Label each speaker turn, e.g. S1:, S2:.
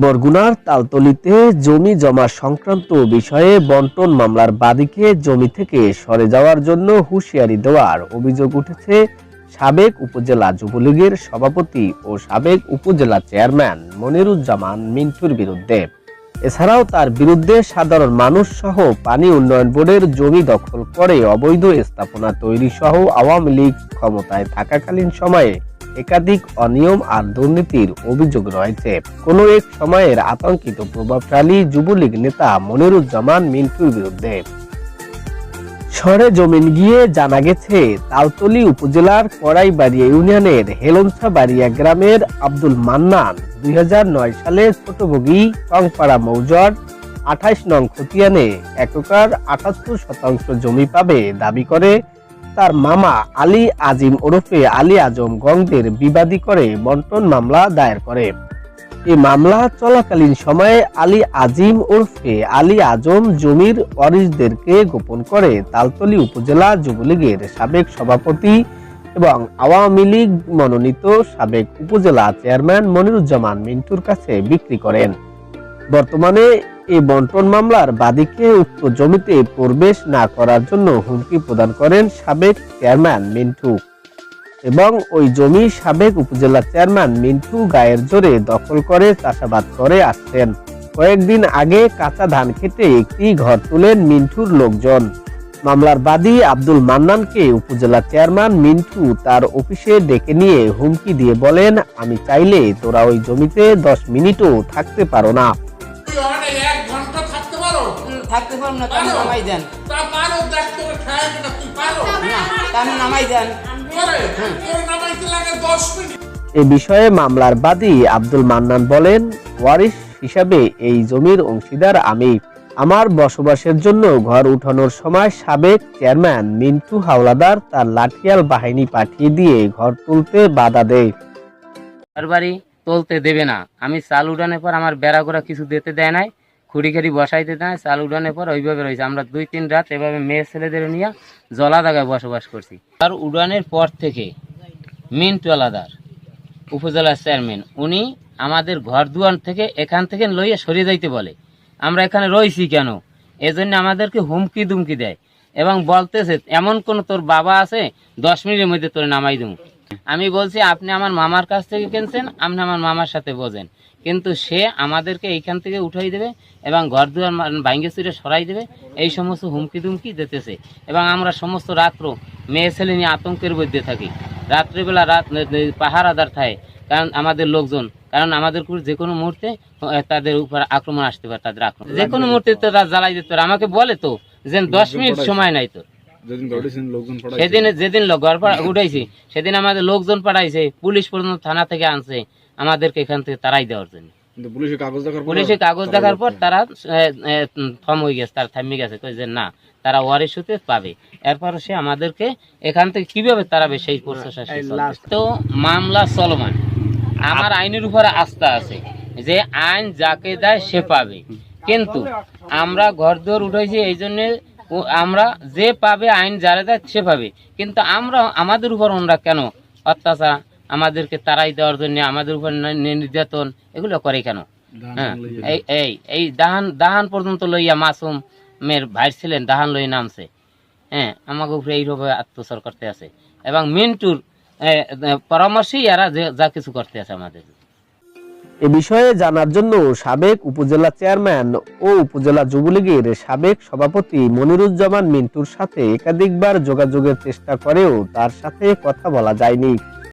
S1: বরগুনার তালতলীতে জমি জমা সংক্রান্ত বিষয়ে বন্টন মামলার বাদীকে জমি থেকে সরে যাওয়ার জন্য হুঁশিয়ারি দেওয়ার অভিযোগ উঠেছে সাবেক উপজেলা যুবলীগের সভাপতি ও সাবেক উপজেলা চেয়ারম্যান মনিরুজ্জামান মিন্টুর বিরুদ্ধে। এছাড়াও তার বিরুদ্ধে সাধারণ মানুষ সহ পানি উন্নয়ন বোর্ডের জমি দখল করে অবৈধ স্থাপনা তৈরি সহ আওয়ামী লীগ ক্ষমতায় থাকাকালীন সময়ে একাধিক অনিয়ম আর দুর্নীতির অভিযোগ রয়েছে। কোন এক সময়ের আতঙ্কিত প্রভাবশালী যুবলীগ নেতা মনিরুজ্জামান মিন্টুর বিরুদ্ধে। সরেজমিন গিয়ে জানা গেছে, তালতলী উপজেলার কড়াইবাড়িয়া ইউনিয়নের হেলমছাবাড়িয়া গ্রামের আব্দুল মান্নান 2009 সালে ছোটবগি টংপাড়া মৌজার 28 নং খতিয়ানে 1 একর 78% জমি পাবে দাবি করে তার মামা আলী আজিম ওরফে আলী আজম গঙ্গের বিবাদী করে বন্টন মামলা দায়ের করে। এই মামলা চলাকালীন সময়ে আলী আজিম ওরফে আলী আজম জমির ওয়ারিশদেরকে গোপন করে তালতলী উপজেলা যুবলীগের সাবেক সভাপতি এবং আওয়ামী লীগ মনোনীত সাবেক উপজেলা চেয়ারম্যান মনিরুজ্জামান মিন্টুর কাছে বিক্রি করেন। বর্তমানে এই বন্টন মামলার বাদীকে উক্ত জমিতে প্রবেশ না করার জন্য হুমকি প্রদান করেন সাবেক চেয়ারম্যান মিন্টু এবং ওই জমি সাবেক উপজেলা চেয়ারম্যান মিন্টু গায়ের জোরে দখল করে চাষাবাদ করে আসছেন। কয়েকদিন আগে কাঁচা ধান খেতে একটি ঘর তুলেন মিন্টুর লোকজন। মামলার বাদী আব্দুল মান্নানকে উপজেলা চেয়ারম্যান মিন্টু তার অফিসে ডেকে নিয়ে হুমকি দিয়ে বলেন, আমি চাইলে তোরা ওই জমিতে 10 মিনিটও থাকতে পারো না।
S2: থাকতে পারো না, তুমি নামাই দেন। নামাই দেন।
S1: এ বিষয়ে মামলার বাদী আব্দুল মান্নান বলেন, ওয়ারিশ হিসাবে এই জমির অংশীদার আমি। আমার বসবাসের জন্য ঘর উঠানোর সময় সাবেক চেয়ারম্যান মিন্টু হাওলাদার তার লাঠিয়াল বাহিনী পাঠিয়ে দিয়ে ঘর তুলতে বাধা দেয়।
S2: বাড়ি তুলতে দেবে না। আমি চাল উঠানোর পর আমার বেড়া গোড়া কিছু দিতে দেয় নাই, খুঁড়ি খাড়ি বসাইতে দেয়। চাল উঠানোর পর ওইভাবে রয়েছে। আমরা 2-3 রাত এভাবে মেয়ে ছেলেদের নিয়ে জলা জায়গায় বসবাস করছি। আর উড়ানের পর থেকে মিন্টু আলাদার উপজেলা চেয়ারম্যান উনি আমাদের ঘর দুয়ার থেকে এখান থেকে লইয়া সরিয়ে যাইতে বলে। আমরা এখানে রয়েছি কেন, এজন্য আমাদেরকে হুমকি দুমকি দেয় এবং বলতেছে এমন কোন তোর বাবা আছে 10 মিনিটের মধ্যে তোর নামাই দেবো। আমি বলছি আপনি আমার মামার কাছ থেকে কিনছেন, আপনি আমার মামার সাথে বোঝেন, কিন্তু সে আমাদেরকে এইখান থেকে উঠাই দেবে এবং ঘর দুয়ার ভাঙ্গে চুরে সরাই দেবে, এই সমস্ত হুমকি দুমকি দিতেছে। এবং আমরা সমস্ত রাত্র মেয়ে ছেলে নিয়ে আতঙ্কের মধ্যে থাকি। রাত্রিবেলা পাহারাদার থাকে, কারণ আমাদের লোকজন, কারণ আমাদের যে কোনো মুহূর্তে তাদের উপর আক্রমণ আসতে পারে। তাদের আক্রমণ যে কোনো মুহূর্তে তো তারা জ্বালাই দিতে পারে। আমাকে বলে তো যে 10 মিনিট সময় নাই তোর। সেদিন যেদিন ঘর উঠাইছি সেদিন আমাদের লোকজন পাঠাইছে, পুলিশ পর্যন্ত থানা থেকে আনছে আমাদেরকে এখান থেকে তারাই দেওয়ার জন্য। পুলিশে কাগজ দেখার পর তারা থম হয়ে গেছে, তারা থামিয়ে গেছে যে না, তারা ওয়ারিশ হতে পাবে। এরপর সে আমাদেরকে এখান থেকে কিভাবে তারাবে সেই প্রসেস। তো মামলা চলমান, আমার আইনের উপরে আস্থা আছে যে আইন যাকে দেয় সে পাবে। কিন্তু আমরা ঘর দুয়ার উঠাইছি এই জন্য আমরা যে পাবে, আইন যারা দেয় সে পাবে। কিন্তু আমরা আমাদের উপর ওনারা কেন অত্যাচার, আমাদেরকে তারাই দেওয়ার জন্য আমাদের উপর নির্যাতন এগুলো করে কেন? হ্যাঁ, এই দাহান পর্যন্ত লইয়া মাসুমের ভাই ছিলেন, দাহান লই নামছে। হ্যাঁ, আমাকে উপরে এইভাবে অত্যাচার করতে আছে এবং মিন্টুর পরামর্শেই এরা যা কিছু করতে আছে আমাদের।
S1: এ বিষয়ে জানার জন্য সাবেক উপজেলা চেয়ারম্যান ও উপজেলা যুবলীগের সাবেক সভাপতি মনিরুজ্জামান মিন্টুর সাথে একাধিকবার যোগাযোগের চেষ্টা করেও তার সাথে কথা বলা যায়নি।